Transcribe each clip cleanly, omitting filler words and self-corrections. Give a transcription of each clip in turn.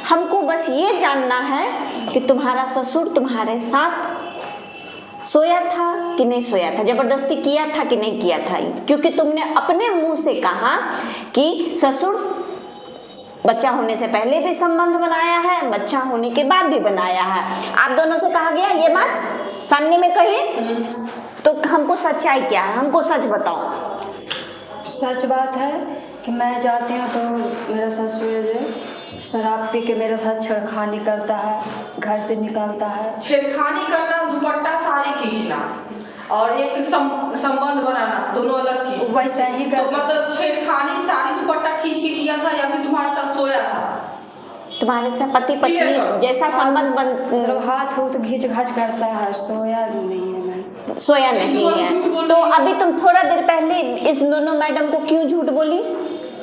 हमको बस ये जानना है कि तुम्हारा ससुर तुम्हारे साथ सोया था कि नहीं सोया था, जबरदस्ती किया था कि नहीं किया था, क्योंकि तुमने अपने मुंह से कहा कि ससुर बच्चा होने से पहले भी संबंध बनाया है, बच्चा होने के बाद भी बनाया है। आप दोनों से कहा गया ये बात सामने में कही, तो हमको सच्चाई क्या है, हमको सच बताओ। सच बात है कि मैं जाती हूँ तो मेरा ससुर शराब पी के मेरे साथ छेड़खानी करता है, घर से निकालता है। छेड़खानी करना, दुपट्टा साड़ी खींचना और एक संबंध बनाना दोनों अलग चीज। वैसा ही तो मतलब छेड़खानी साड़ी दुपट्टा खींच के किया था या फिर तुम्हारे साथ सोया था? तुम्हारे साथ पति पत्नी जैसा संबंध मतलब हाथ हो तो घींच घाच करता है, सोया नहीं है। मैं सोया नहीं है। तो अभी तुम थोड़ा देर पहले इस दोनों मैडम को क्यों झूठ बोली,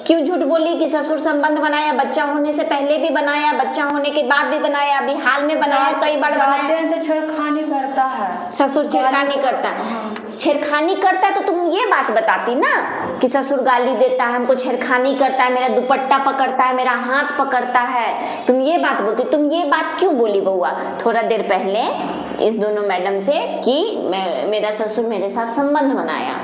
क्यों झूठ बोली कि ससुर संबंध बनाया, बच्चा होने से पहले भी बनाया, बच्चा होने के बाद भी बनाया, अभी हाल में बनाया, कई बार बनाया। तो छेड़खानी करता है ससुर, छेड़खानी करता है। छेड़खानी करता है तो तुम ये बात बताती ना कि ससुर गाली देता है, हमको छेड़खानी करता है, मेरा दुपट्टा पकड़ता है, मेरा हाथ पकड़ता है, तुम ये बात बोलती। तुम ये बात क्यों बोली बउआ थोड़ा देर पहले इस दोनों मैडम से कि मेरा ससुर मेरे साथ संबंध बनाया?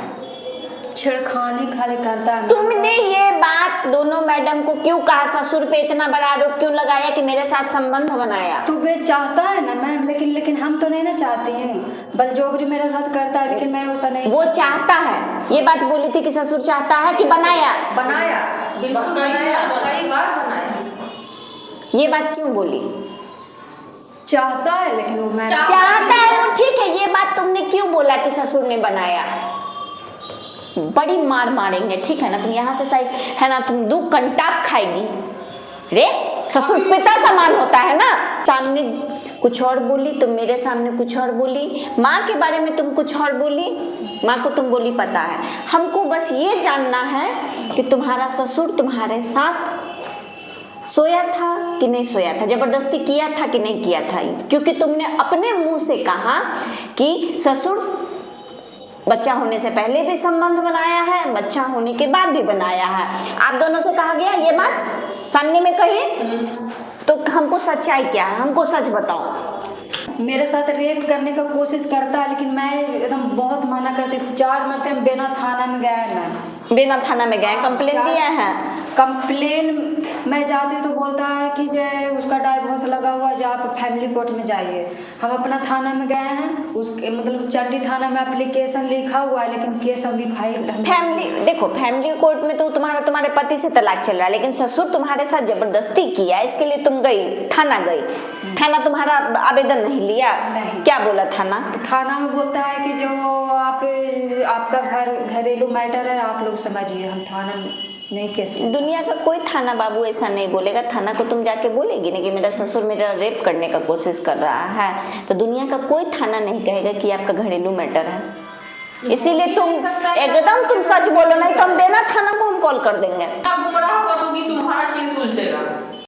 छेड़खानी खाली करता है। तुमने ये बात दोनों मैडम को क्यों कहा, ससुर पे इतना बड़ा आरोप क्यों लगाया कि मेरे साथ संबंध बनाया? तो वे चाहता है ना मैम, लेकिन हम तो नहीं ना चाहते हैं, बलजोबरी मेरे साथ करता है, लेकिन मैं वैसा नहीं। वो चाहता है, ये बात बोली थी कि ससुर चाहता है कि बनाया? बनाया, बिल्कुल बनाया, कई बार बनाया। ये बात क्यों बोली? चाहता है, लेकिन वो मैं चाहता है वो ठीक है, ये बात तुमने क्यों बोला कि ससुर ने बनाया? बड़ी मार मारेंगे, ठीक है ना, तुम यहाँ से सही है ना, तुम 2 कंटाप खाएगी रे। ससुर पिता समान होता है ना। सामने कुछ और बोली, तुम मेरे सामने कुछ और बोली, माँ के बारे में तुम कुछ और बोली, माँ को तुम बोली पता है। हमको बस ये जानना है कि तुम्हारा ससुर तुम्हारे साथ सोया था कि नहीं सोया था, जबरदस्ती किया था कि नहीं किया था, क्योंकि तुमने अपने मुंह से कहा कि ससुर बच्चा होने से पहले भी संबंध बनाया है, बच्चा होने के बाद भी बनाया है। आप दोनों से कहा गया ये बात सामने में कही, तो हमको सच्चाई क्या है, हमको सच बताओ। मेरे साथ रेप करने का कोशिश करता है, लेकिन मैं एकदम बहुत मना करती। 4 मरते हम बेना थाना में गए हैं। बेना थाना में गए, कंप्लेन दिया है? कंप्लेन मैं जाती हूँ तो बोलता है कि जो उसका डाइवोर्स लगा हुआ, जो आप फैमिली कोर्ट में जाइए। हम अपना थाना में गए हैं, उसके मतलब चंडी थाना में एप्लीकेशन लिखा हुआ है, लेकिन केस अभी फाइल। फैमिली देखो, फैमिली कोर्ट में तो तुम्हारे पति से तलाक चल रहा है, लेकिन ससुर तुम्हारे साथ जबरदस्ती किया, इसके लिए तुम गई, थाना गई। थाना तुम्हारा आवेदन नहीं लिया? नहीं। क्या बोला थाना? थाना में बोलता है कि जो आपका घरेलू मैटर है, आप लोग समझिए, हम थाना नहीं कैसे। दुनिया का कोई थाना बाबू ऐसा नहीं बोलेगा। थाना को तुम जाके बोलेगी ना कि मेरा ससुर मेरा रेप करने का कोशिश कर रहा है, तो दुनिया का कोई थाना नहीं कहेगा कि आपका घरेलू मैटर है। इसीलिए तुम एकदम तुम सच बोलो, नहीं तो हम बेना थाना को हम कॉल कर देंगे। गुमराह करोगी, तुम्हारा केस सुलझेगा।